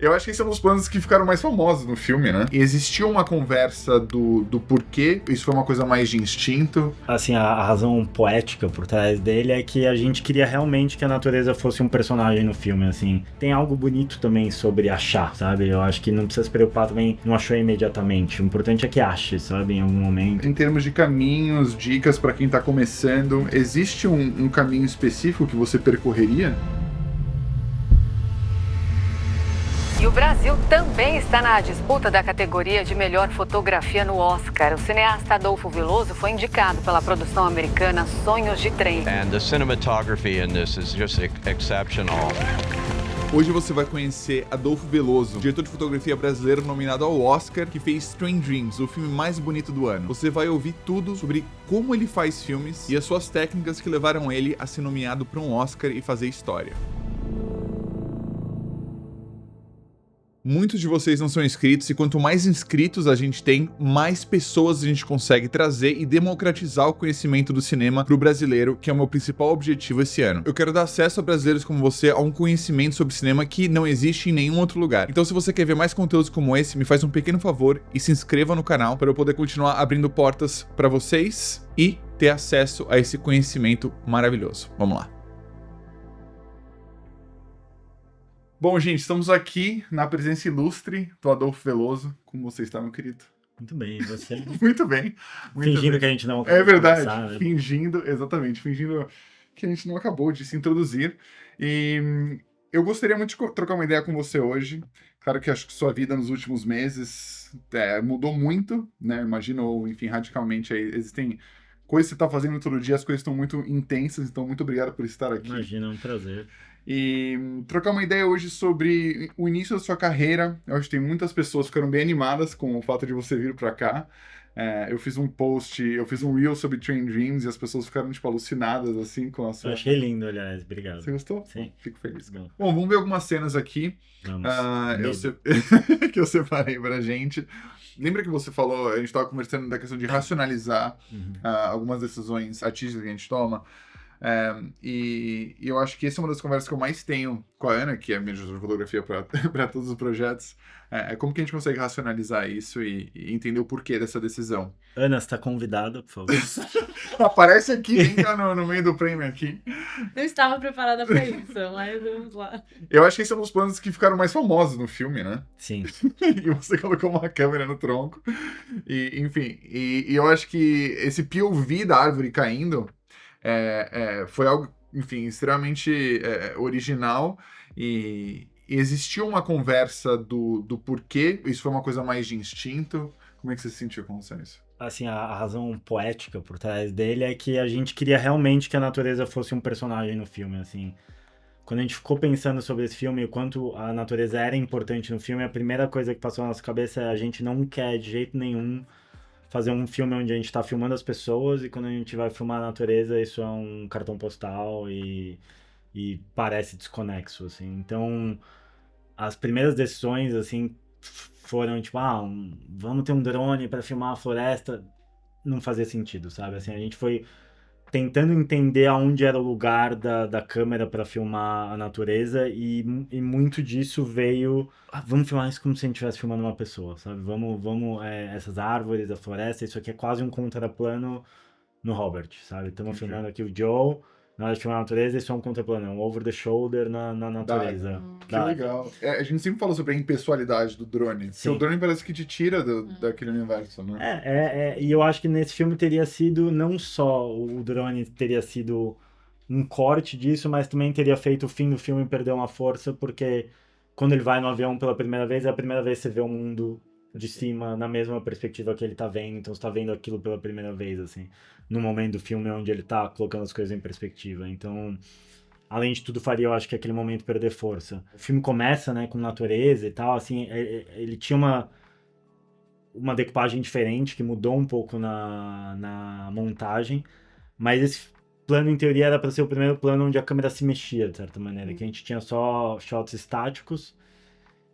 Eu acho que esse é um dos planos que ficaram mais famosos no filme, né? E existiu uma conversa do porquê, isso foi uma coisa mais de instinto. Assim, a razão poética por trás dele é que a gente queria realmente que a natureza fosse um personagem no filme, assim. Tem algo bonito também sobre achar, sabe? Eu acho que não precisa se preocupar também, não achou imediatamente. O importante é que ache, sabe? Em algum momento. Em termos de caminhos, dicas pra quem tá começando, existe um caminho específico que você percorreria? E o Brasil também está na disputa da categoria de melhor fotografia no Oscar. O cineasta Adolfo Veloso foi indicado pela produção americana Sonhos de Trem. And the cinematography in this is just exceptional. Hoje você vai conhecer Adolfo Veloso, diretor de fotografia brasileiro nominado ao Oscar, que fez Strange Dreams, o filme mais bonito do ano. Você vai ouvir tudo sobre como ele faz filmes e as suas técnicas que levaram ele a ser nomeado para um Oscar e fazer história. Muitos de vocês não são inscritos e quanto mais inscritos a gente tem, mais pessoas a gente consegue trazer e democratizar o conhecimento do cinema pro brasileiro, que é o meu principal objetivo esse ano. Eu quero dar acesso a brasileiros como você a um conhecimento sobre cinema que não existe em nenhum outro lugar. Então se você quer ver mais conteúdos como esse, me faz um pequeno favor e se inscreva no canal para eu poder continuar abrindo portas para vocês e ter acesso a esse conhecimento maravilhoso. Vamos lá. Bom, gente, estamos aqui na presença ilustre do Adolfo Veloso. Como você está, meu querido? Muito bem, e você? Muito bem. Fingindo que a gente não É verdade, conversar, né? fingindo que a gente não acabou de se introduzir. E eu gostaria muito de trocar uma ideia com você hoje. Claro que acho que sua vida nos últimos meses mudou muito, né? Imagino, ou enfim, radicalmente. Aí existem coisas que você está fazendo todo dia, as coisas estão muito intensas, então muito obrigado por estar aqui. Imagina, é um prazer. E trocar uma ideia hoje sobre o início da sua carreira. Eu acho que tem muitas pessoas que ficaram bem animadas com o fato de você vir pra cá. Eu fiz um post, eu fiz um reel sobre Train Dreams e as pessoas ficaram, tipo, alucinadas, assim, com a sua... Eu achei lindo, aliás, obrigado. Você gostou? Sim. Fico feliz. Bom, Bom, vamos ver algumas cenas aqui vamos. que eu separei pra gente. Lembra que você falou, a gente tava conversando da questão de racionalizar algumas decisões artísticas que a gente toma? E eu acho que essa é uma das conversas que eu mais tenho com a Ana, que é a minha diretora de fotografia para todos os projetos. Como que a gente consegue racionalizar isso e entender o porquê dessa decisão. Ana, você está convidada, por favor. Aparece aqui, entra no meio do prêmio aqui. Não estava preparada para isso, mas vamos lá. Eu acho que esse é um dos planos que ficaram mais famosos no filme, né? Sim. E você colocou uma câmera no tronco. Enfim, eu acho que esse POV da árvore caindo foi algo, enfim, extremamente original e existiu uma conversa do porquê, isso foi uma coisa mais de instinto. Como é que você se sentiu com isso? Assim, a razão poética por trás dele é que a gente queria realmente que a natureza fosse um personagem no filme, assim. Quando a gente ficou pensando sobre esse filme e o quanto a natureza era importante no filme, a primeira coisa que passou na nossa cabeça é a gente não quer de jeito nenhum fazer um filme onde a gente tá filmando as pessoas e quando a gente vai filmar a natureza, isso é um cartão postal e parece desconexo, assim. Então, as primeiras decisões, assim, foram tipo, vamos ter um drone para filmar a floresta. Não fazia sentido, sabe? Assim, a gente foi tentando entender aonde era o lugar da câmera para filmar a natureza e muito disso veio... vamos filmar isso como se a gente estivesse filmando uma pessoa, sabe? Vamos essas árvores, a floresta, isso aqui é quase um contraplano no Robert, sabe? Estamos filmando aqui o Joe, na hora de filmar a natureza, isso é um contraplano, é um over the shoulder na natureza. Que legal. A gente sempre falou sobre a impessoalidade do drone. Porque o drone parece que te tira daquele universo, né? E eu acho que nesse filme teria sido, não só o drone teria sido um corte disso, mas também teria feito o fim do filme perder uma força, porque quando ele vai no avião pela primeira vez, é a primeira vez que você vê o mundo de cima, na mesma perspectiva que ele tá vendo, então você tá vendo aquilo pela primeira vez, assim, no momento do filme onde ele tá colocando as coisas em perspectiva. Então, além de tudo, faria, eu acho, que aquele momento perder força. O filme começa, né, com natureza e tal, assim, ele tinha uma decupagem diferente, que mudou um pouco na montagem, mas esse plano, em teoria, era para ser o primeiro plano onde a câmera se mexia, de certa maneira, que a gente tinha só shots estáticos,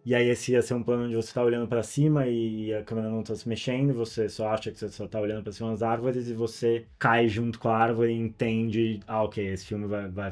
e aí esse ia ser um plano onde você tá olhando para cima e a câmera não tá se mexendo, você só acha que você só tá olhando para cima das árvores e você cai junto com a árvore e entende, ok, esse filme vai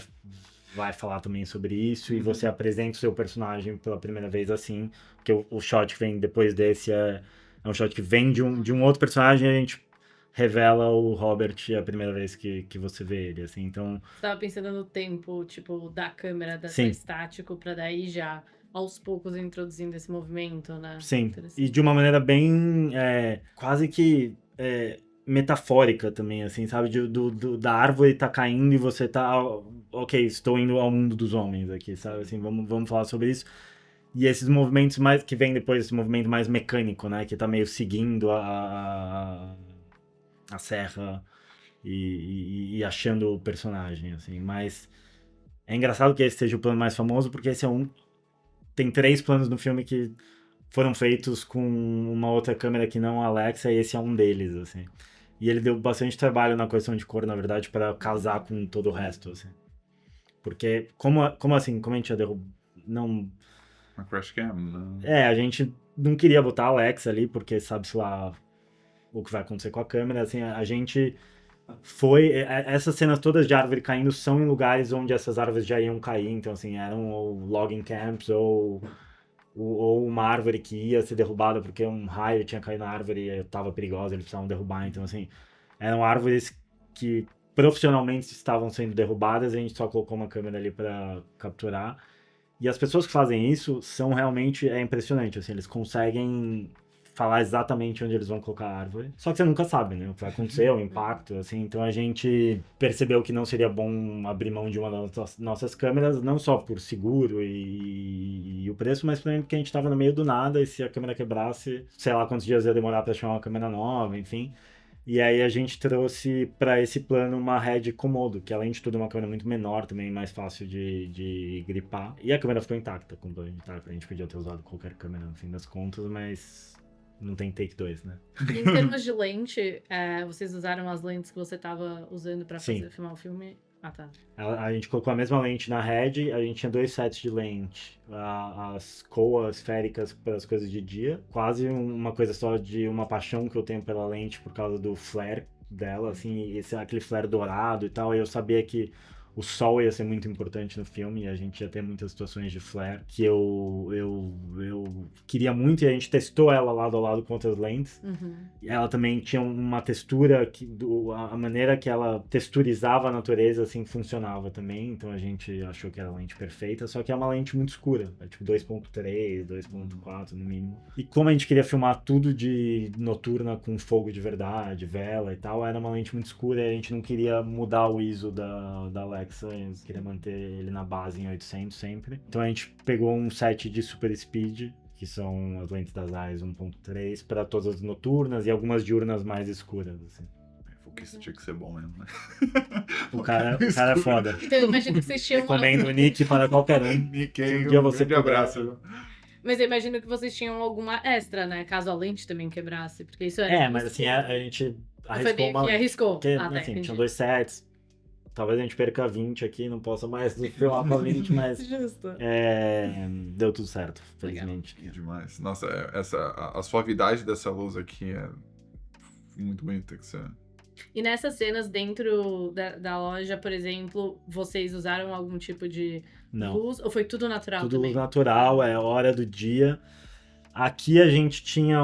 vai falar também sobre isso, e você apresenta o seu personagem pela primeira vez assim, porque o shot que vem depois desse é um shot que vem de um outro personagem, e a gente revela o Robert a primeira vez que você vê ele, assim, então... Você tava pensando no tempo, tipo, da câmera, da Sim. estático, pra daí já, aos poucos, introduzindo esse movimento, né? Sim, Interessante. e de uma maneira bem, quase que metafórica também, assim, sabe? Da árvore tá caindo e você tá, ok, estou indo ao mundo dos homens aqui, sabe? Assim, vamos falar sobre isso. E esses movimentos mais que vem depois, esse movimento mais mecânico, né? Que tá meio seguindo a serra e achando o personagem, assim. Mas é engraçado que esse seja o plano mais famoso, porque esse tem 3 planos no filme que foram feitos com uma outra câmera que não a Alexa, e esse é um deles, assim. E ele deu bastante trabalho na questão de cor, na verdade, para casar com todo o resto, assim. Porque, como a gente já derrubou... Não... Uma crash cam, não. A gente não queria botar a Alexa ali, porque sabe-se lá o que vai acontecer com a câmera, assim, a gente essas cenas todas de árvore caindo são em lugares onde essas árvores já iam cair, então, assim, eram ou logging camps, ou uma árvore que ia ser derrubada porque um raio tinha caído na árvore e estava perigosa, eles precisavam derrubar, então, assim, eram árvores que profissionalmente estavam sendo derrubadas, e a gente só colocou uma câmera ali para capturar. E as pessoas que fazem isso são realmente impressionante, assim, eles conseguem falar exatamente onde eles vão colocar a árvore. Só que você nunca sabe, né, o que vai acontecer, o impacto, assim. Então a gente percebeu que não seria bom abrir mão de uma das nossas câmeras, não só por seguro e o preço, mas também porque a gente estava no meio do nada, e se a câmera quebrasse, sei lá quantos dias ia demorar para achar uma câmera nova, enfim. E aí a gente trouxe para esse plano uma Red Komodo, que além de tudo é uma câmera muito menor, também mais fácil de gripar. E a câmera ficou intacta, completamente intacta. A gente podia ter usado qualquer câmera no fim das contas, mas não tem take 2, né? E em termos de lente, vocês usaram as lentes que você tava usando pra Sim. filmar o filme? Ah, tá. A gente colocou a mesma lente na Red, a gente tinha 2 sets de lente. As Koa esféricas para as coisas de dia. Quase uma coisa só de uma paixão que eu tenho pela lente por causa do flare dela, assim, aquele flare dourado e tal. E eu sabia que o sol ia ser muito importante no filme, e a gente ia ter muitas situações de flare que eu queria muito, e a gente testou ela lado a lado com outras lentes. Uhum. E ela também tinha uma textura, a maneira que ela texturizava a natureza, assim, funcionava também, então a gente achou que era a lente perfeita, só que é uma lente muito escura, é tipo 2.3, 2.4 no mínimo. E como a gente queria filmar tudo de noturna com fogo de verdade, vela e tal, era uma lente muito escura, e a gente não queria mudar o ISO da Alexa, a gente queria manter ele na base em 800 sempre. Então a gente pegou um set de Super Speed, que são as lentes das Zeiss 1.3, para todas as noturnas e algumas diurnas mais escuras, assim. Foquista tinha que ser bom mesmo, né? O cara é foda. Então eu imagino que vocês tinham... Recomendo o Nick para qualquer um. Nick, Um dia você grande puder. abraço. Mas eu imagino que vocês tinham alguma extra, né? Caso a lente também quebrasse, porque isso Mas assim, a gente Foi arriscou meio uma... que arriscou. Porque, Ah, tá, assim, entendi. tinham 2 sets. Talvez a gente perca 20 aqui, não possa mais filmar pra 20, mas Justo. deu tudo certo, felizmente. Que demais. Nossa, a suavidade dessa luz aqui é muito bonita. Que você... E nessas cenas dentro da loja, por exemplo, vocês usaram algum tipo de Não. luz? Ou foi tudo natural Tudo também? natural, é hora do dia. Aqui a gente tinha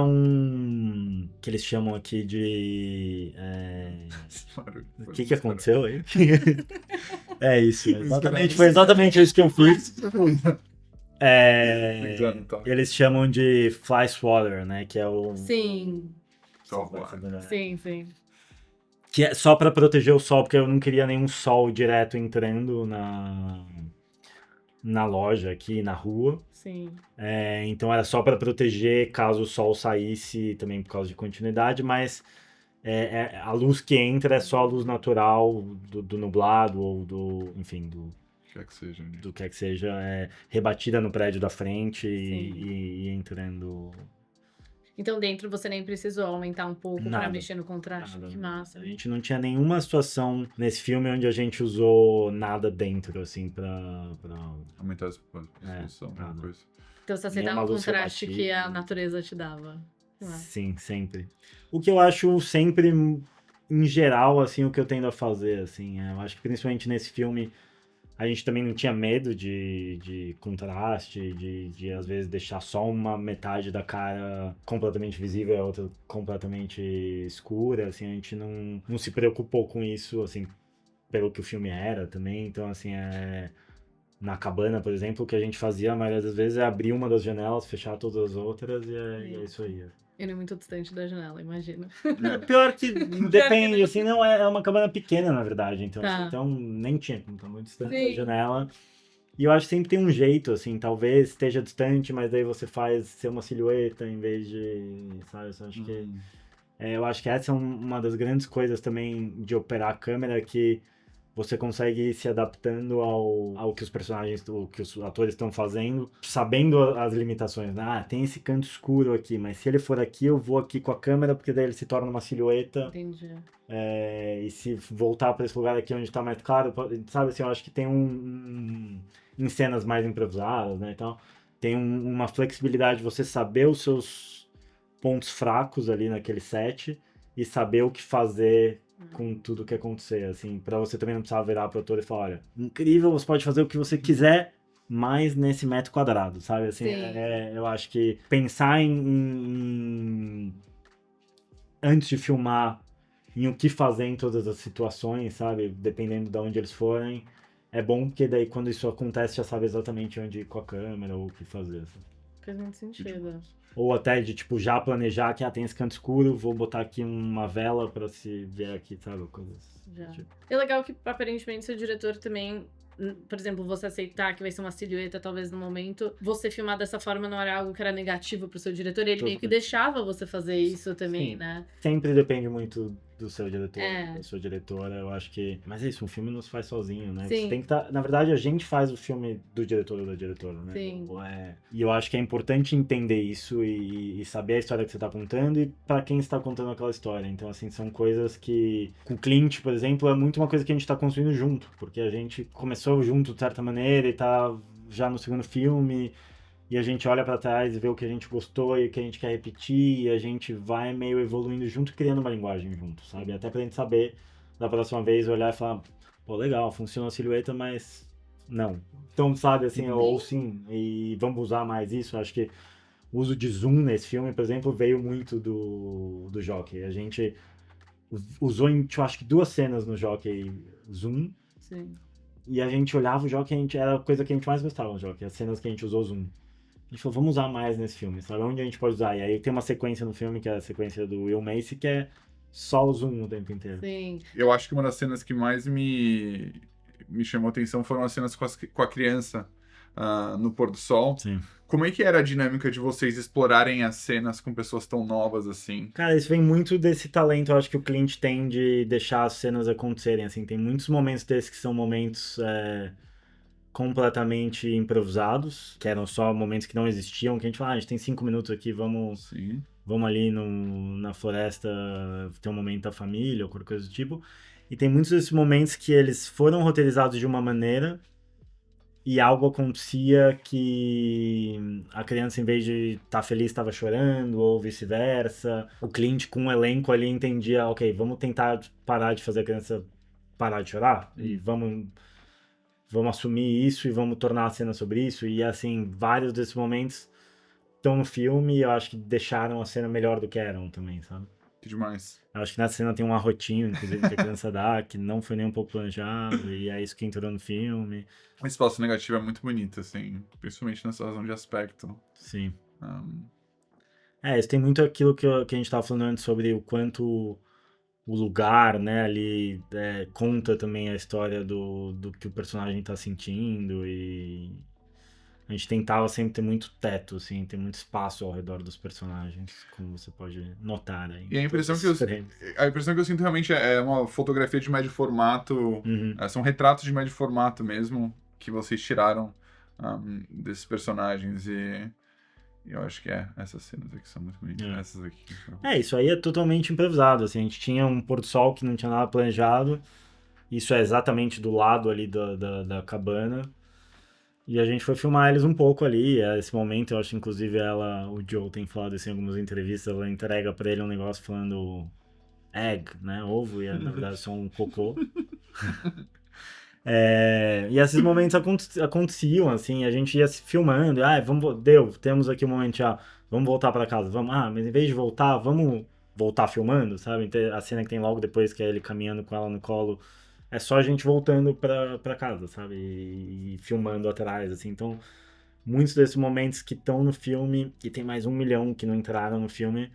que eles chamam aqui de... O que aconteceu aí? É isso, foi exatamente isso que eu fiz. Eles chamam de fly swatter, né? Que é o... Sim, Software. sim. Que é só pra proteger o sol, porque eu não queria nenhum sol direto entrando na loja aqui, na rua. Sim. Então era só para proteger caso o sol saísse, também por causa de continuidade, mas a luz que entra é só a luz natural do nublado ou enfim, do que é que seja, rebatida no prédio da frente e entrando. Então dentro você nem precisou aumentar um pouco Nada. pra mexer no contraste. Nada. Que massa. A gente não tinha nenhuma situação nesse filme onde a gente usou nada dentro, assim, pra Aumentar a exposição, nada. coisa. Então você Nem aceitava uma o luz contraste rebatida. que a natureza te dava. Que massa. Sim, sempre. O que eu acho sempre, em geral, assim, o que eu tendo a fazer, assim, eu acho que principalmente nesse filme, A gente também não tinha medo de contraste, de às vezes deixar só uma metade da cara completamente visível e a outra completamente escura, assim, a gente não se preocupou com isso, assim, pelo que o filme era também, então, assim, na cabana, por exemplo, o que a gente fazia a maioria das vezes é abrir uma das janelas, fechar todas as outras e é isso aí. E não é muito distante da janela, imagina. Pior que depende, assim, não é uma cabana pequena, na verdade, então, Tá. assim, então nem tinha como estar muito distante Sim. da janela. E eu acho que sempre tem um jeito, assim, talvez esteja distante, mas daí você faz ser uma silhueta em vez de, sabe, eu acho que essa é uma das grandes coisas também de operar a câmera, que você consegue ir se adaptando ao que os personagens, o que os atores estão fazendo, sabendo as limitações, né? Ah, tem esse canto escuro aqui, mas se ele for aqui, eu vou aqui com a câmera, porque daí ele se torna uma silhueta. Entendi. E se voltar para esse lugar aqui onde tá mais claro, sabe assim, eu acho que tem em cenas mais improvisadas, né, então tem uma flexibilidade de você saber os seus pontos fracos ali naquele set e saber o que fazer com tudo que acontecer, assim, para você também não precisar virar pro ator e falar, olha, incrível, você pode fazer o que você quiser, mas nesse metro quadrado, sabe, assim, eu acho que pensar antes de filmar em o que fazer em todas as situações, sabe? Dependendo de onde eles forem. É bom porque daí quando isso acontece já sabe exatamente onde ir com a câmera ou o que fazer. Assim. Faz muito sentido. Ou até de, tipo, já planejar que tem esse canto escuro, vou botar aqui uma vela pra se ver aqui, sabe? Coisas. Já. Tipo. É legal que aparentemente seu diretor também, por exemplo, você aceitar que vai ser uma silhueta talvez no momento, você filmar dessa forma não era algo que era negativo pro seu diretor, ele meio que deixava você fazer isso também, Sim. né? Sempre depende muito do seu diretor, É. da sua diretora, eu acho que... Mas é isso, um filme não se faz sozinho, né? Sim. Você tem que tá... Na verdade, a gente faz o filme do diretor ou da diretora, né? Sim. E eu acho que é importante entender isso e saber a história que você tá contando e pra quem está contando aquela história. Então, assim, são coisas que... Com o Clint, por exemplo, é muito uma coisa que a gente tá construindo junto, porque a gente começou junto de certa maneira e tá já no segundo filme... E a gente olha pra trás e vê o que a gente gostou e o que a gente quer repetir, e a gente vai meio evoluindo junto, criando uma linguagem junto, sabe? Até pra gente saber, da próxima vez, olhar e falar, pô, legal, funciona a silhueta, mas não. Então, sabe, assim, ou sim, e vamos usar mais isso. Acho que o uso de zoom nesse filme, por exemplo, veio muito do Jockey. A gente usou, eu acho que 2 cenas no Jockey zoom, Sim. e a gente olhava o Jockey, era a coisa que a gente mais gostava no Jockey, as cenas que a gente usou zoom. A gente falou, vamos usar mais nesse filme, sabe? Onde a gente pode usar? E aí tem uma sequência no filme, que é a sequência do Will Macy, que é só o zoom o tempo inteiro. Sim. Eu acho que uma das cenas que mais me chamou a atenção foram as cenas com a criança no pôr do sol. Sim. Como é que era a dinâmica de vocês explorarem as cenas com pessoas tão novas assim? Cara, isso vem muito desse talento, eu acho que o Clint tem de deixar as cenas acontecerem, assim. Tem muitos momentos desses que são momentos... completamente improvisados, que eram só momentos que não existiam, que a gente fala, a gente tem 5 minutos aqui, vamos ali na floresta ter um momento da família, ou qualquer coisa do tipo. E tem muitos desses momentos que eles foram roteirizados de uma maneira e algo acontecia que a criança, em vez de estar feliz, estava chorando, ou vice-versa. O Clint, com um elenco ali, entendia, ok, vamos tentar parar de fazer a criança parar de chorar, e vamos assumir isso e vamos tornar a cena sobre isso. E, assim, vários desses momentos estão no filme e eu acho que deixaram a cena melhor do que eram também, sabe? Que demais. Eu acho que nessa cena tem um arrotinho, inclusive, que a criança dá, que não foi nem um pouco planejado, e é isso que entrou no filme. O espaço negativo é muito bonito, assim, principalmente nessa razão de aspecto. Sim. Isso tem muito aquilo que a gente estava falando antes sobre o quanto... o lugar, né, ali conta também a história do que o personagem tá sentindo, e a gente tentava sempre ter muito teto, assim, ter muito espaço ao redor dos personagens, como você pode notar aí. E a impressão que eu sinto realmente é uma fotografia de médio formato, são retratos de médio formato mesmo, que vocês tiraram desses personagens, e eu acho que essas cenas aqui são muito bonitas. Essas aqui. Isso aí é totalmente improvisado, assim, a gente tinha um pôr do sol que não tinha nada planejado, isso é exatamente do lado ali da cabana, e a gente foi filmar eles um pouco ali, esse momento eu acho, inclusive, o Joe tem falado isso em algumas entrevistas, ela entrega pra ele um negócio falando egg, né, ovo, e na verdade só um cocô. E esses momentos aconteciam, assim, a gente ia se filmando, temos aqui um momento já, vamos voltar pra casa, vamos, mas em vez de voltar, vamos voltar filmando, sabe? Então, a cena que tem logo depois, que é ele caminhando com ela no colo, é só a gente voltando pra casa, sabe? E filmando atrás, assim, então, muitos desses momentos que estão no filme, e tem mais 1 milhão que não entraram no filme,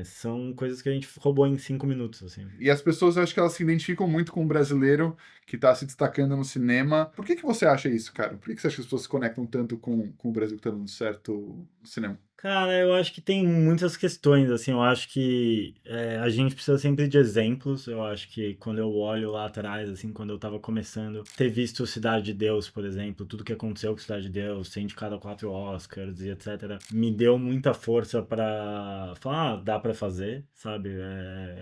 são coisas que a gente roubou em 5 minutos, assim. E as pessoas, eu acho que elas se identificam muito com o brasileiro que tá se destacando no cinema. Por que você acha isso, cara? Por que você acha que as pessoas se conectam tanto com o Brasil que tá dando certo no cinema? Cara, eu acho que tem muitas questões, assim, eu acho que a gente precisa sempre de exemplos, eu acho que quando eu olho lá atrás, assim, quando eu tava começando, ter visto Cidade de Deus, por exemplo, tudo que aconteceu com Cidade de Deus, ser indicado a 4 Oscars e etc, me deu muita força pra falar, dá pra fazer, sabe,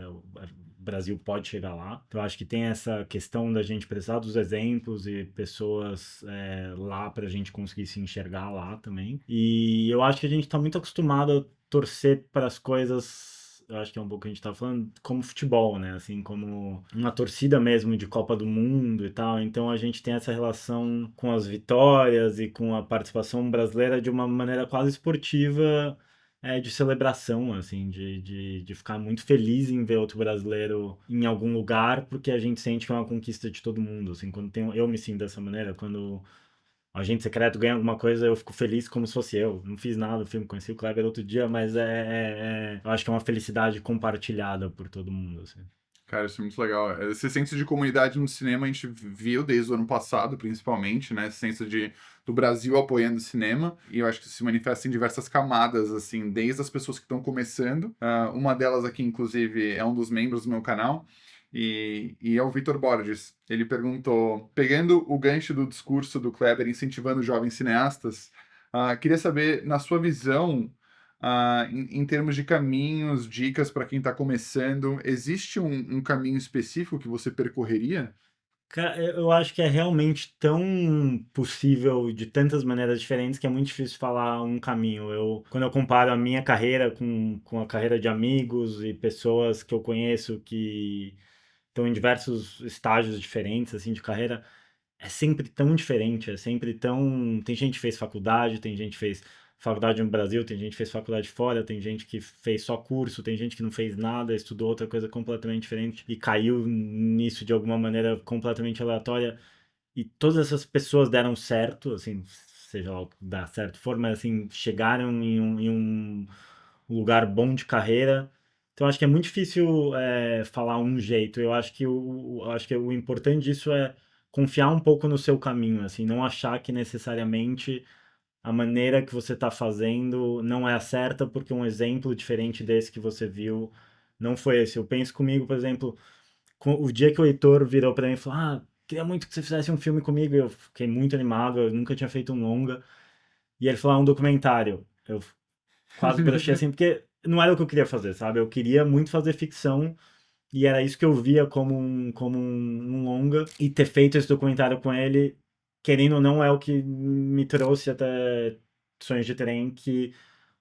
o Brasil pode chegar lá. Então, eu acho que tem essa questão da gente precisar dos exemplos e pessoas lá pra gente conseguir se enxergar lá também. E eu acho que a gente tá muito acostumado a torcer para as coisas, eu acho que é um pouco o que a gente tá falando, como futebol, né? Assim, como uma torcida mesmo de Copa do Mundo e tal. Então a gente tem essa relação com as vitórias e com a participação brasileira de uma maneira quase esportiva, de celebração, assim, de ficar muito feliz em ver outro brasileiro em algum lugar, porque a gente sente que é uma conquista de todo mundo, assim, eu me sinto dessa maneira, quando o Agente Secreto ganha alguma coisa, eu fico feliz como se fosse eu. Não fiz nada no filme, conheci o Kleber outro dia, mas eu acho que é uma felicidade compartilhada por todo mundo, assim. Cara, isso é muito legal. Esse senso de comunidade no cinema a gente viu desde o ano passado, principalmente, né? Esse senso do Brasil apoiando o cinema. E eu acho que isso se manifesta em diversas camadas, assim, desde as pessoas que estão começando. Uma delas aqui, inclusive, é um dos membros do meu canal. E é o Vitor Borges. Ele perguntou, pegando o gancho do discurso do Kleber incentivando jovens cineastas, queria saber, na sua visão, em termos de caminhos, dicas para quem está começando, existe um caminho específico que você percorreria? Eu acho que é realmente tão possível de tantas maneiras diferentes que é muito difícil falar um caminho. Quando eu comparo a minha carreira com a carreira de amigos e pessoas que eu conheço que estão em diversos estágios diferentes, assim, de carreira, é sempre tão diferente, é sempre tão... Tem gente que fez faculdade, tem gente que fez faculdade no Brasil, tem gente que fez faculdade fora, tem gente que fez só curso, tem gente que não fez nada, estudou outra coisa completamente diferente e caiu nisso de alguma maneira completamente aleatória. E todas essas pessoas deram certo, assim, seja lá o que dá certo for, mas assim, chegaram em um lugar bom de carreira. Então acho que é muito difícil falar um jeito. Eu acho que o importante disso é confiar um pouco no seu caminho, assim, não achar que necessariamente a maneira que você está fazendo não é a certa porque um exemplo diferente desse que você viu não foi esse. Eu penso comigo, por exemplo, o dia que o Heitor virou para mim e falou: queria muito que você fizesse um filme comigo. Eu fiquei muito animado, eu nunca tinha feito um longa. E ele falou: um documentário. Eu quase brochei assim, porque não era o que eu queria fazer, sabe? Eu queria muito fazer ficção e era isso que eu via como um longa. E ter feito esse documentário com ele, querendo ou não, é o que me trouxe até Sonhos de Trem, que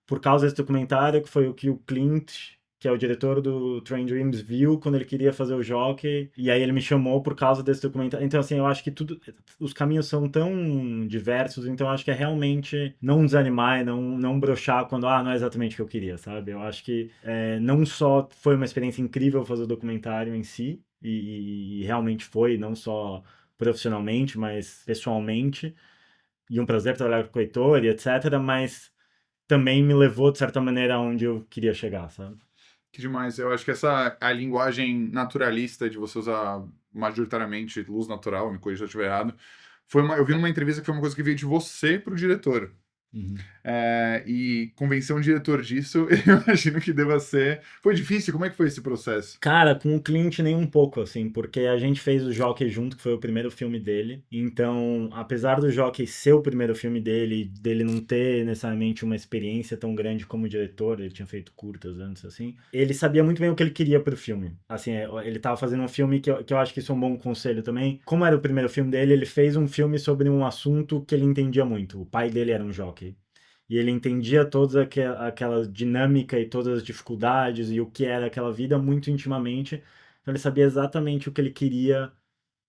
por causa desse documentário, que foi o que o Clint, que é o diretor do Train Dreams, viu quando ele queria fazer o Jockey, e aí ele me chamou por causa desse documentário. Então, assim, eu acho que os caminhos são tão diversos, então eu acho que é realmente não desanimar e não broxar quando, não é exatamente o que eu queria, sabe? Eu acho que não só foi uma experiência incrível fazer o documentário em si, e realmente foi, não só profissionalmente, mas pessoalmente, e um prazer trabalhar com o Heitor e etc, mas também me levou, de certa maneira, aonde eu queria chegar, sabe? Que demais. Eu acho que a linguagem naturalista de você usar majoritariamente luz natural, me corrija se eu estiver errado, eu vi numa entrevista que foi uma coisa que veio de você pro diretor. Uhum. E convencer um diretor disso, eu imagino que deva ser... Foi difícil? Como é que foi esse processo? Cara, com o Clint nem um pouco, assim, porque a gente fez o Jockey junto, que foi o primeiro filme dele. Então, apesar do Jockey ser o primeiro filme dele não ter necessariamente uma experiência tão grande como diretor, ele tinha feito curtas antes, assim, ele sabia muito bem o que ele queria pro filme. Assim, ele tava fazendo um filme que eu acho que isso é um bom conselho também. Como era o primeiro filme dele, ele fez um filme sobre um assunto que ele entendia muito. O pai dele era um jockey. E ele entendia toda aquela dinâmica e todas as dificuldades e o que era aquela vida muito intimamente. Então ele sabia exatamente o que ele queria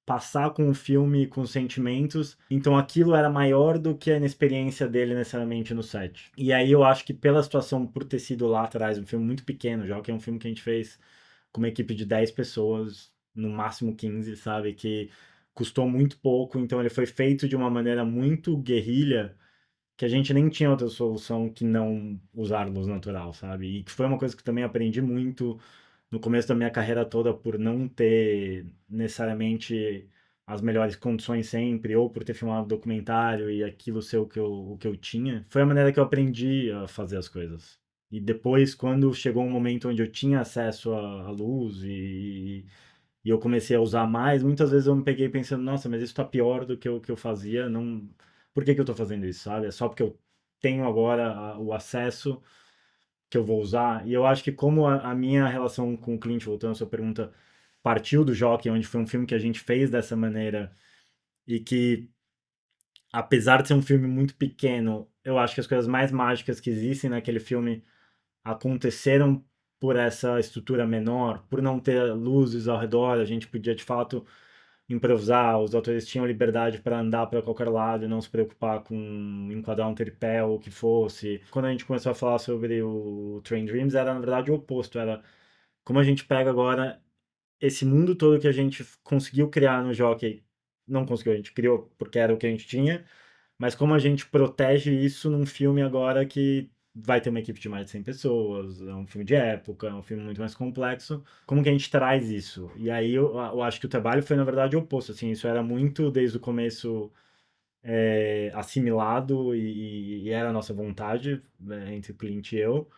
passar com o filme, com os sentimentos. Então aquilo era maior do que a inexperiência dele necessariamente no set. E aí eu acho que pela situação, por ter sido lá atrás um filme muito pequeno, já que é um filme que a gente fez com uma equipe de 10 pessoas, no máximo 15, sabe? Que custou muito pouco, então ele foi feito de uma maneira muito guerrilha, que a gente nem tinha outra solução que não usar luz natural, sabe? E que foi uma coisa que também aprendi muito no começo da minha carreira toda, por não ter necessariamente as melhores condições sempre, ou por ter filmado documentário e aquilo ser o que eu tinha. Foi a maneira que eu aprendi a fazer as coisas. E depois, quando chegou um momento onde eu tinha acesso à luz e eu comecei a usar mais, muitas vezes eu me peguei pensando, nossa, mas isso tá pior do que o que eu fazia, não... Por que que eu tô fazendo isso, sabe? É só porque eu tenho agora o acesso que eu vou usar. E eu acho que como a minha relação com o Clint, voltando à sua pergunta, partiu do Jockey, onde foi um filme que a gente fez dessa maneira e que, apesar de ser um filme muito pequeno, eu acho que as coisas mais mágicas que existem naquele filme aconteceram por essa estrutura menor, por não ter luzes ao redor, a gente podia de fato improvisar, os atores tinham liberdade para andar para qualquer lado e não se preocupar com enquadrar um tripé ou o que fosse. Quando a gente começou a falar sobre o Train Dreams, era na verdade o oposto, era como a gente pega agora esse mundo todo que a gente conseguiu criar no Jockey, não conseguiu, a gente criou porque era o que a gente tinha, mas como a gente protege isso num filme agora que vai ter uma equipe de mais de 100 pessoas, é um filme de época, é um filme muito mais complexo. Como que a gente traz isso? E aí eu acho que o trabalho foi, na verdade, o oposto. Assim, isso era muito, desde o começo, assimilado e era a nossa vontade, entre o cliente e eu,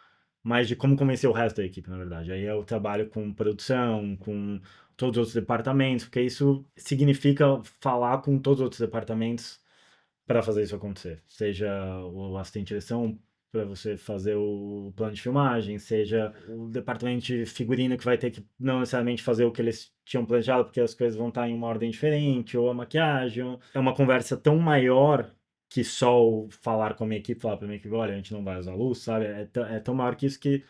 mas de como convencer o resto da equipe, na verdade. Aí eu trabalho com produção, com todos os outros departamentos, porque isso significa falar com todos os outros departamentos para fazer isso acontecer. Seja o assistente de direção para você fazer o plano de filmagem, seja o departamento de figurino que vai ter que não necessariamente fazer o que eles tinham planejado, porque as coisas vão estar em uma ordem diferente, ou a maquiagem. É uma conversa tão maior que só o falar com a minha equipe, falar para a minha equipe, olha, a gente não vai usar luz, sabe? É tão maior que isso que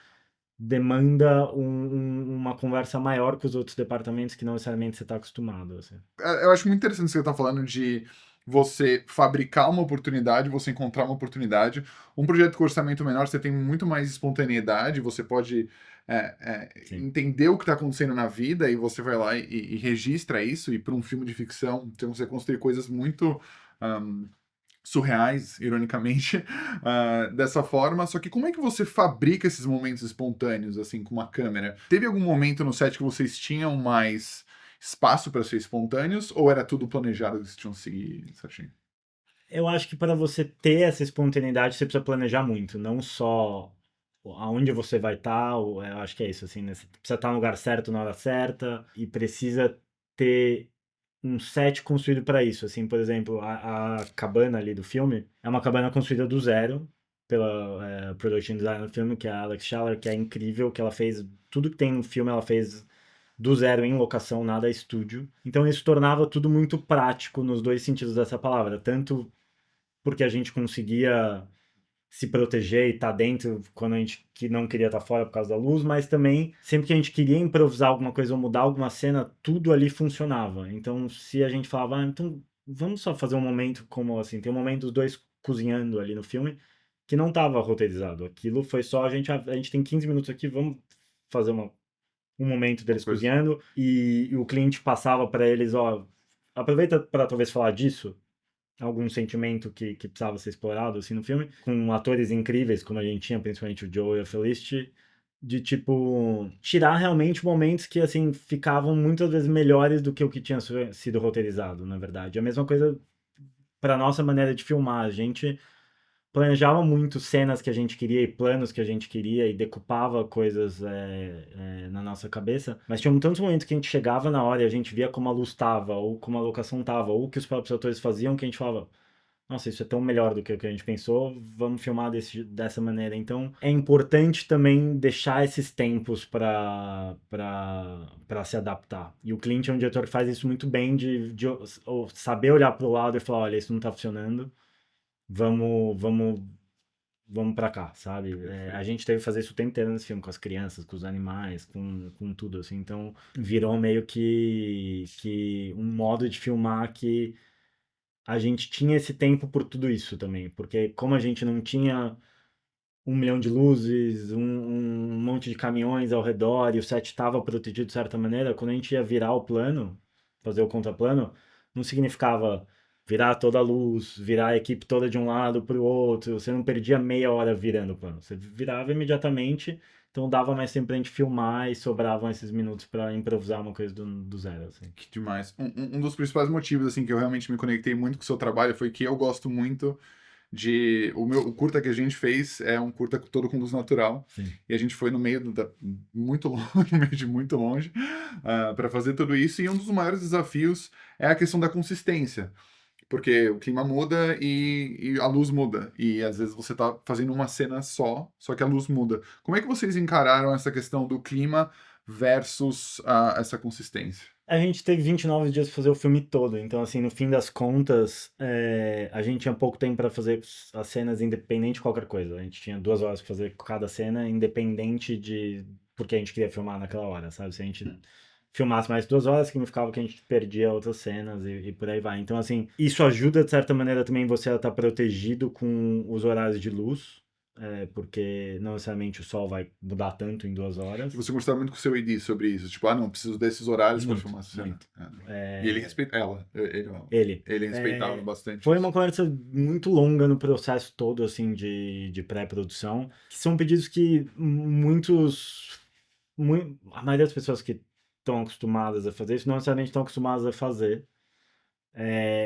demanda uma conversa maior com os outros departamentos que não necessariamente você está acostumado. Assim. Eu acho muito interessante isso que você tá falando de você fabricar uma oportunidade, você encontrar uma oportunidade. Um projeto com orçamento menor, você tem muito mais espontaneidade, você pode entender o que está acontecendo na vida e você vai lá e registra isso. E para um filme de ficção, então você construir coisas muito surreais, ironicamente, dessa forma. Só que como é que você fabrica esses momentos espontâneos, assim, com uma câmera? Teve algum momento no set que vocês tinham mais espaço para ser espontâneos, ou era tudo planejado que vocês tinham que seguir certinho? Eu acho que para você ter essa espontaneidade, você precisa planejar muito, não só aonde você vai estar, eu acho que é isso, assim, né? Você precisa estar no lugar certo na hora certa e precisa ter um set construído para isso, assim, por exemplo, a cabana ali do filme é uma cabana construída do zero pela production designer do filme, que é a Alex Schaller, que é incrível, que ela fez tudo que tem no filme, ela fez do zero em locação, nada estúdio. Então isso tornava tudo muito prático nos dois sentidos dessa palavra, tanto porque a gente conseguia se proteger e estar dentro quando a gente não queria estar fora por causa da luz, mas também sempre que a gente queria improvisar alguma coisa ou mudar alguma cena, tudo ali funcionava. Então se a gente falava, então vamos só fazer um momento como assim, tem um momento dos dois cozinhando ali no filme que não estava roteirizado. Aquilo foi só a gente tem 15 minutos aqui, vamos fazer um momento deles cozinhando e o cliente passava para eles, ó, aproveita para talvez falar disso, algum sentimento que precisava ser explorado assim no filme, com atores incríveis como a gente tinha, principalmente o Joe e a Felicity, de tipo tirar realmente momentos que assim ficavam muitas vezes melhores do que o que tinha sido roteirizado, na verdade. A mesma coisa para nossa maneira de filmar, a gente planejava muito cenas que a gente queria e planos que a gente queria e decupava coisas na nossa cabeça, mas tinha tantos momentos que a gente chegava na hora e a gente via como a luz estava, ou como a locação estava, ou o que os próprios atores faziam, que a gente falava, nossa, isso é tão melhor do que o que a gente pensou, vamos filmar dessa maneira. Então, é importante também deixar esses tempos para se adaptar. E o Clint é um diretor que faz isso muito bem, de saber olhar para o lado e falar, olha, isso não está funcionando, vamos vamos pra cá, sabe? A gente teve que fazer isso o tempo inteiro nesse filme, com as crianças, com os animais, com tudo, assim. Então, virou meio que um modo de filmar que a gente tinha esse tempo por tudo isso também. Porque como a gente não tinha 1 milhão de luzes, um monte de caminhões ao redor e o set estava protegido de certa maneira, quando a gente ia virar o plano, fazer o contraplano, não significava virar toda a luz, virar a equipe toda de um lado para o outro, você não perdia meia hora virando o plano, você virava imediatamente, então dava mais tempo pra gente filmar e sobravam esses minutos para improvisar uma coisa do zero, assim. Que demais. Um dos principais motivos, assim, que eu realmente me conectei muito com o seu trabalho foi que eu gosto muito o curta que a gente fez é um curta todo com luz natural. Sim. E a gente foi no meio muito longe, no meio de muito longe, para fazer tudo isso. E um dos maiores desafios é a questão da consistência. Porque o clima muda e a luz muda. E às vezes você tá fazendo uma cena só que a luz muda. Como é que vocês encararam essa questão do clima versus essa consistência? A gente teve 29 dias pra fazer o filme todo, então, assim, no fim das contas, a gente tinha pouco tempo pra fazer as cenas independente de qualquer coisa. A gente tinha 2 horas pra fazer cada cena, independente de porque a gente queria filmar naquela hora, sabe? Se a gente filmasse mais 2 horas, significava que a gente perdia outras cenas e por aí vai. Então, assim, isso ajuda, de certa maneira, também você a estar protegido com os horários de luz, porque não necessariamente o sol vai mudar tanto em 2 horas. E você conversava muito com o seu ID sobre isso. Tipo, não, preciso desses horários para Muito, filmar essa cena. muito. E ele respeita ela. Ele respeitava bastante Foi isso. uma conversa muito longa no processo todo, assim, de pré-produção, que são pedidos que a maioria das pessoas que estão acostumadas a fazer isso não necessariamente estão acostumadas a fazer.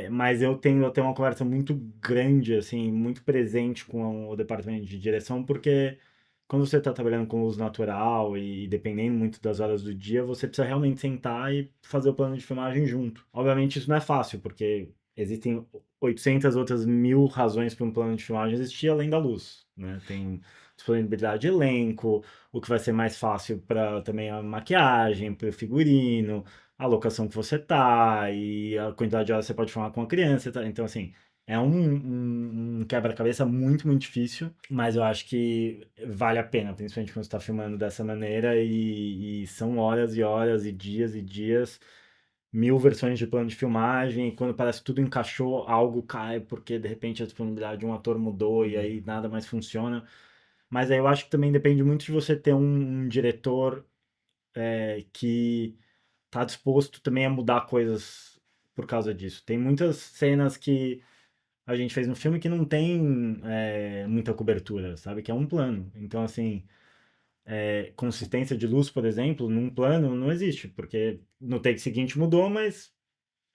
Mas eu tenho até uma conversa muito grande, assim, muito presente com o departamento de direção, porque quando você está trabalhando com luz natural e dependendo muito das horas do dia, você precisa realmente sentar e fazer o plano de filmagem junto. Obviamente isso não é fácil, porque existem 800 outras 1000 razões para um plano de filmagem existir além da luz, né? Tem disponibilidade de elenco, o que vai ser mais fácil para também a maquiagem, para o figurino, a locação que você tá e a quantidade de horas que você pode filmar com a criança, tá? Então, assim, é um quebra-cabeça muito, muito difícil, mas eu acho que vale a pena, principalmente quando você está filmando dessa maneira e são horas e horas e dias, 1000 versões de plano de filmagem, e quando parece que tudo encaixou, algo cai porque de repente a disponibilidade de um ator mudou e aí nada mais funciona. Mas aí eu acho que também depende muito de você ter um diretor que tá disposto também a mudar coisas por causa disso. Tem muitas cenas que a gente fez no filme que não tem muita cobertura, sabe? Que é um plano. Então, assim, consistência de luz, por exemplo, num plano não existe, porque no take seguinte mudou, mas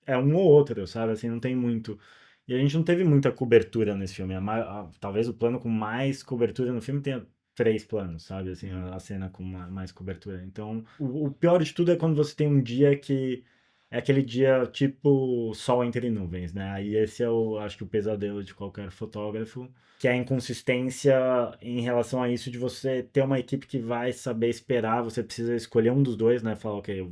é um ou outro, sabe? Assim, não tem muito. E a gente não teve muita cobertura nesse filme. Talvez o plano com mais cobertura no filme tenha 3 planos, sabe? Assim, a cena com mais cobertura. Então, o pior de tudo é quando você tem um dia que é aquele dia tipo sol entre nuvens, né? Aí esse é acho que o pesadelo de qualquer fotógrafo, que é a inconsistência em relação a isso de você ter uma equipe que vai saber esperar, você precisa escolher um dos dois, né? Falar, ok,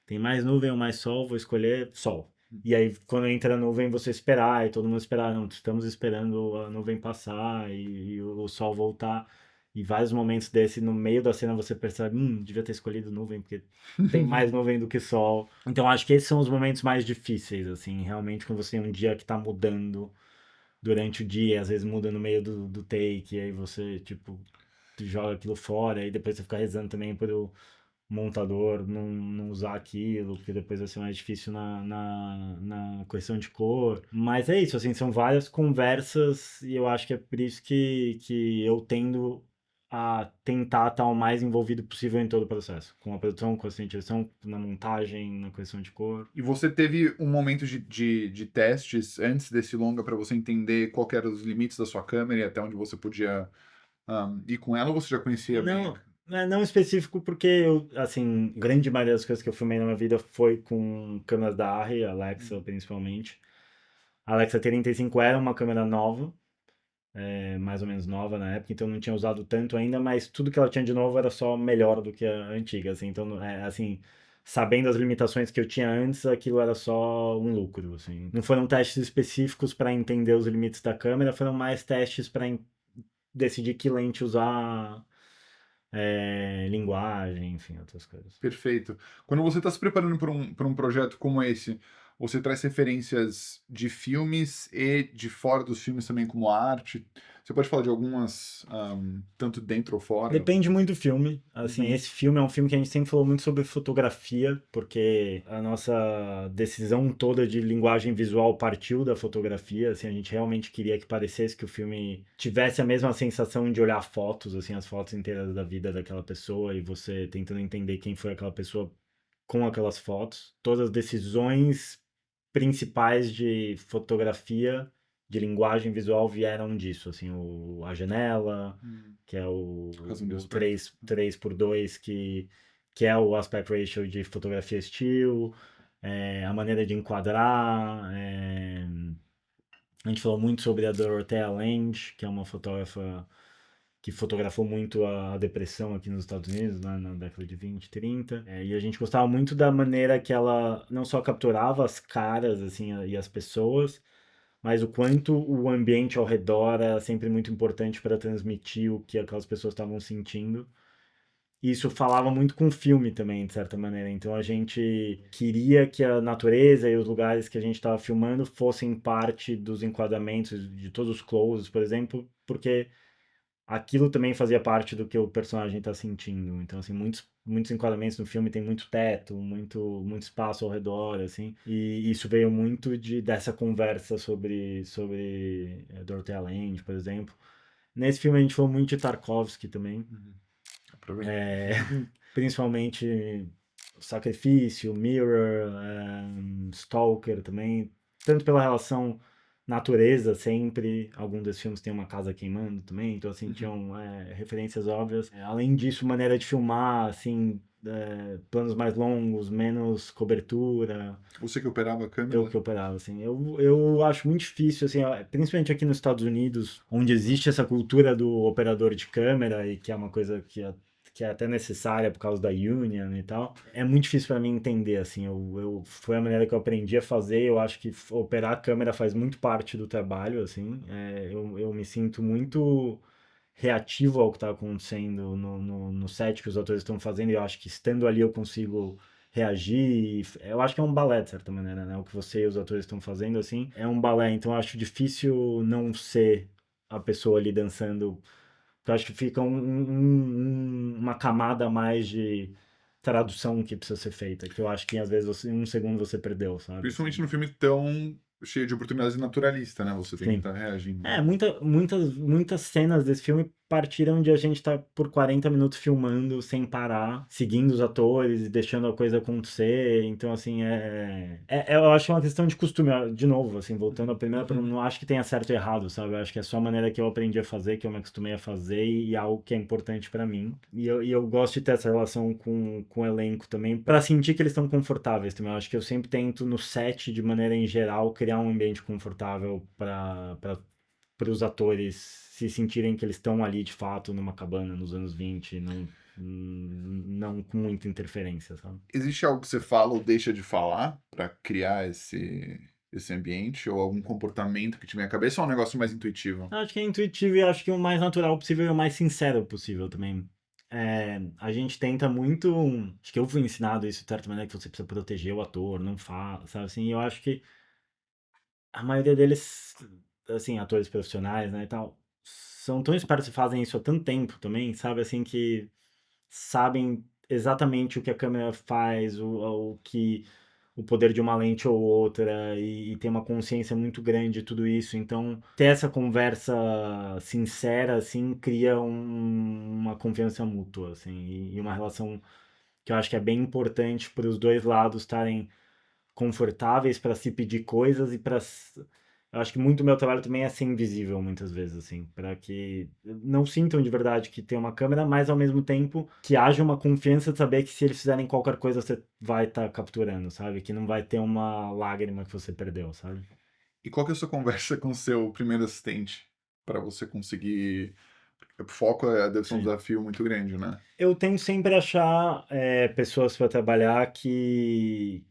tem mais nuvem ou mais sol, vou escolher sol. E aí, quando entra a nuvem, você esperar, e todo mundo esperar, não, estamos esperando a nuvem passar e o sol voltar. E vários momentos desse, no meio da cena, você percebe, devia ter escolhido nuvem, porque tem mais nuvem do que sol. Então, acho que esses são os momentos mais difíceis, assim, realmente, quando você tem um dia que tá mudando durante o dia, às vezes muda no meio do take, e aí você, tipo, joga aquilo fora, e depois você fica rezando também pro montador não usar aquilo, porque depois vai ser mais difícil na correção de cor. Mas é isso, assim, são várias conversas e eu acho que é por isso que eu tendo a tentar estar o mais envolvido possível em todo o processo. Com a produção, com a direção, na montagem, na correção de cor. E você teve um momento de testes antes desse longa para você entender qual que eram os limites da sua câmera e até onde você podia ir com ela, ou você já conhecia bem? Não específico, porque eu, assim, grande maioria das coisas que eu filmei na minha vida foi com câmeras da Arri, Alexa principalmente. A Alexa T35 era uma câmera nova, mais ou menos nova na época, então não tinha usado tanto ainda, mas tudo que ela tinha de novo era só melhor do que a antiga, assim, então, assim, sabendo as limitações que eu tinha antes, aquilo era só um lucro, assim. Não foram testes específicos para entender os limites da câmera, foram mais testes para decidir que lente usar, linguagem, enfim, outras coisas. Perfeito. Quando você está se preparando para um projeto como esse, você traz referências de filmes e de fora dos filmes também como arte? Você pode falar de algumas, tanto dentro ou fora? Depende muito do filme. Assim, esse filme é um filme que a gente sempre falou muito sobre fotografia, porque a nossa decisão toda de linguagem visual partiu da fotografia. Assim, a gente realmente queria que parecesse que o filme tivesse a mesma sensação de olhar fotos, assim, as fotos inteiras da vida daquela pessoa e você tentando entender quem foi aquela pessoa com aquelas fotos. Todas as decisões principais de fotografia, de linguagem visual vieram disso, assim, a janela, que é o Razão de aspecto. 3x2, que é o aspect ratio de fotografia still, a maneira de enquadrar. A gente falou muito sobre a Dorothea Lange, que é uma fotógrafa que fotografou muito a depressão aqui nos Estados Unidos, né, na década de 20, 30. E a gente gostava muito da maneira que ela não só capturava as caras assim, e as pessoas, mas o quanto o ambiente ao redor era sempre muito importante para transmitir o que aquelas pessoas estavam sentindo. E isso falava muito com o filme também, de certa maneira. Então a gente queria que a natureza e os lugares que a gente estava filmando fossem parte dos enquadramentos, de todos os closes, por exemplo, porque aquilo também fazia parte do que o personagem está sentindo. Então, assim, muitos enquadramentos no filme tem muito teto, muito espaço ao redor, assim. E isso veio muito dessa conversa sobre Dorothea Lange, por exemplo. Nesse filme a gente falou muito de Tarkovsky também. Aproveita. Principalmente Sacrifício, Mirror, Stalker também. Tanto pela relação natureza sempre, algum desses filmes tem uma casa queimando também, então assim, tinham referências óbvias. Além disso, maneira de filmar, assim, planos mais longos, menos cobertura. Você que operava a câmera? Eu que operava, assim. Eu acho muito difícil, assim, principalmente aqui nos Estados Unidos, onde existe essa cultura do operador de câmera e que é uma coisa que é até necessária por causa da union e tal. É muito difícil para mim entender, assim. Foi a maneira que eu aprendi a fazer. Eu acho que operar a câmera faz muito parte do trabalho, assim. Eu me sinto muito reativo ao que está acontecendo no set que os atores estão fazendo. E eu acho que estando ali eu consigo reagir. Eu acho que é um balé, de certa maneira, né? O que você e os atores estão fazendo, assim, é um balé. Então eu acho difícil não ser a pessoa ali dançando. Eu acho que fica uma camada a mais de tradução que precisa ser feita, que eu acho que às vezes em um segundo você perdeu, sabe? Principalmente no filme tão cheio de oportunidades e naturalista, né? Você tem que Sim. estar reagindo. Muitas cenas desse filme partiram de a gente estar por 40 minutos filmando sem parar, seguindo os atores e deixando a coisa acontecer. Então, assim, eu acho uma questão de costume. De novo, assim, voltando à primeira, não acho que tenha certo e errado, sabe? Eu acho que é só a maneira que eu aprendi a fazer, que eu me acostumei a fazer e algo que é importante pra mim. E eu gosto de ter essa relação com o elenco também, pra sentir que eles estão confortáveis também. Eu acho que eu sempre tento, no set, de maneira em geral, criar um ambiente confortável para os atores se sentirem que eles estão ali de fato numa cabana nos anos 20, não com muita interferência, sabe? Existe algo que você fala ou deixa de falar pra criar esse ambiente? Ou algum comportamento que te vem à cabeça ou é um negócio mais intuitivo? Acho que é intuitivo e acho que o mais natural possível e o mais sincero possível também. A gente tenta muito. Acho que eu fui ensinado isso de certa maneira, que você precisa proteger o ator, não fala, sabe assim? Eu acho que a maioria deles, assim, atores profissionais, né, e tal, são tão espertos e fazem isso há tanto tempo também, sabe, assim, que sabem exatamente o que a câmera faz, o que o poder de uma lente ou outra, e tem uma consciência muito grande de tudo isso. Então, ter essa conversa sincera, assim, cria uma confiança mútua, assim, e uma relação que eu acho que é bem importante para os dois lados estarem confortáveis para se pedir coisas e para. Eu acho que muito do meu trabalho também é ser invisível muitas vezes, assim, para que não sintam de verdade que tem uma câmera, mas ao mesmo tempo que haja uma confiança de saber que se eles fizerem qualquer coisa você vai estar capturando, sabe? Que não vai ter uma lágrima que você perdeu, sabe? E qual que é a sua conversa com o seu primeiro assistente para você conseguir? O foco deve ser um Sim. desafio muito grande, né? Eu tento sempre achar pessoas para trabalhar que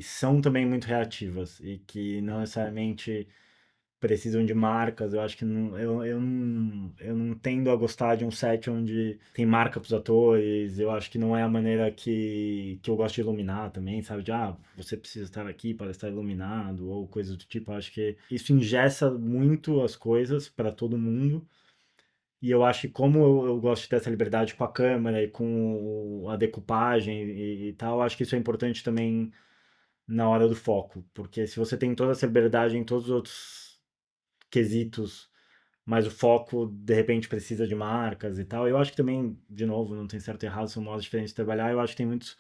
são também muito reativas e que não necessariamente precisam de marcas. Eu acho que eu não tendo a gostar de um set onde tem marca pros atores. Eu acho que não é a maneira que eu gosto de iluminar também, sabe? De, você precisa estar aqui para estar iluminado, ou coisas do tipo. Eu acho que isso engessa muito as coisas para todo mundo. E eu acho que como eu gosto de ter essa liberdade com a câmera e com a decupagem e tal, eu acho que isso é importante também na hora do foco. Porque se você tem toda essa liberdade em todos os outros quesitos, mas o foco de repente precisa de marcas e tal. Eu acho que também, de novo, não tem certo e errado, são modos diferentes de trabalhar. Eu acho que tem muitos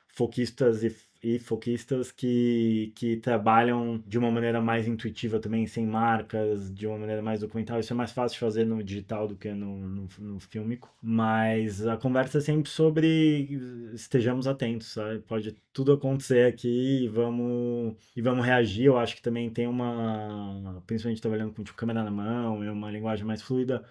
foquistas e foquistas que trabalham de uma maneira mais intuitiva também, sem marcas, de uma maneira mais documental. Isso é mais fácil de fazer no digital do que no fílmico. Mas a conversa é sempre sobre estejamos atentos, sabe? Pode tudo acontecer aqui e vamos reagir. Eu acho que também tem principalmente trabalhando com tipo, câmera na mão e uma linguagem mais fluida,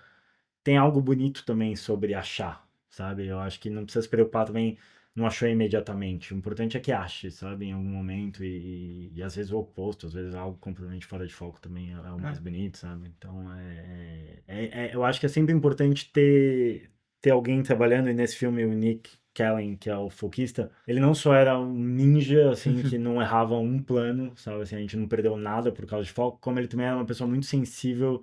tem algo bonito também sobre achar, sabe? Eu acho que não precisa se preocupar também, não achou imediatamente. O importante é que ache, sabe? Em algum momento e às vezes o oposto, às vezes algo completamente fora de foco também é o mais bonito, sabe? Então, eu acho que é sempre importante ter alguém trabalhando, e nesse filme o Nick Kellen, que é o foquista, ele não só era um ninja, assim, que não errava um plano, sabe? Assim, a gente não perdeu nada por causa de foco, como ele também era uma pessoa muito sensível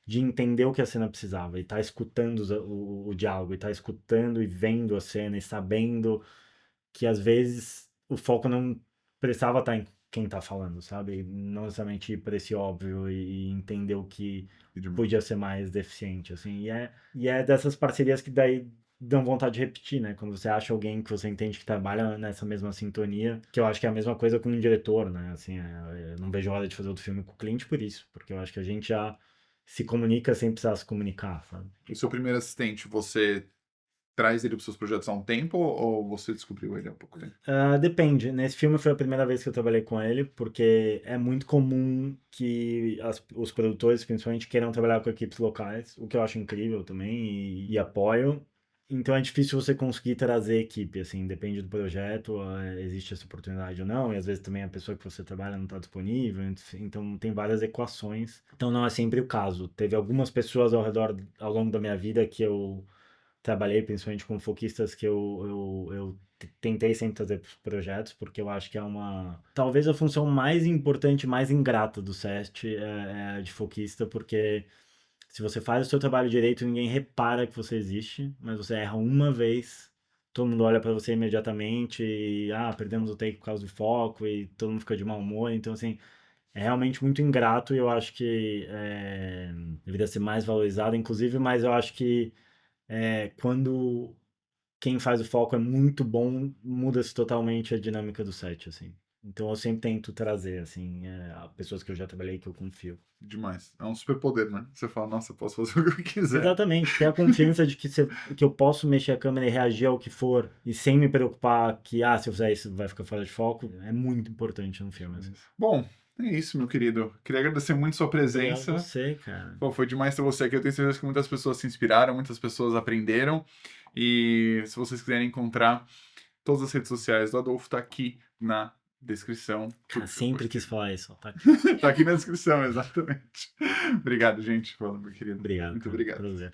de entender o que a cena precisava, e tá escutando o diálogo, e tá escutando e vendo a cena, e sabendo que às vezes o foco não precisava estar em quem tá falando, sabe? Não necessariamente ir para esse óbvio e entender o que podia ser mais deficiente, assim. E é dessas parcerias que daí dão vontade de repetir, né? Quando você acha alguém que você entende que trabalha nessa mesma sintonia, que eu acho que é a mesma coisa com um diretor, né? Assim, eu não vejo a hora de fazer outro filme com o Clint por isso, porque eu acho que a gente já se comunica sem precisar se comunicar, sabe? O seu primeiro assistente, você traz ele para os seus projetos há um tempo ou você descobriu ele há pouco tempo? Depende. Nesse filme foi a primeira vez que eu trabalhei com ele, porque é muito comum que os produtores, principalmente, queiram trabalhar com equipes locais, o que eu acho incrível também e apoio. Então é difícil você conseguir trazer equipe, assim, depende do projeto, existe essa oportunidade ou não, e às vezes também a pessoa que você trabalha não está disponível, então tem várias equações. Então não é sempre o caso. Teve algumas pessoas ao longo da minha vida que eu trabalhei, principalmente com foquistas, que eu tentei sempre trazer para os projetos, porque eu acho que talvez a função mais importante, mais ingrata do set é de foquista, porque se você faz o seu trabalho direito, ninguém repara que você existe, mas você erra uma vez, todo mundo olha para você imediatamente e, perdemos o take por causa do foco e todo mundo fica de mau humor. Então, assim, é realmente muito ingrato e eu acho que deveria ser mais valorizado, inclusive, mas eu acho que quando quem faz o foco é muito bom, muda-se totalmente a dinâmica do set, assim. Então eu sempre tento trazer, assim, pessoas que eu já trabalhei que eu confio. Demais. É um superpoder, né? Você fala, nossa, eu posso fazer o que eu quiser. Exatamente. Ter a confiança de que eu posso mexer a câmera e reagir ao que for, e sem me preocupar que, se eu fizer isso vai ficar fora de foco, é muito importante no filme. Assim. Bom, é isso, meu querido. Queria agradecer muito sua presença. Obrigado a você, cara. Pô, foi demais ter você aqui. Eu tenho certeza que muitas pessoas se inspiraram, muitas pessoas aprenderam. E se vocês quiserem encontrar todas as redes sociais do Adolfo, tá aqui na descrição. Sempre quis falar isso. Tá aqui. Tá aqui na descrição, exatamente. Obrigado, gente. Falando, meu querido. Obrigado. Muito cara. obrigado. Prazer.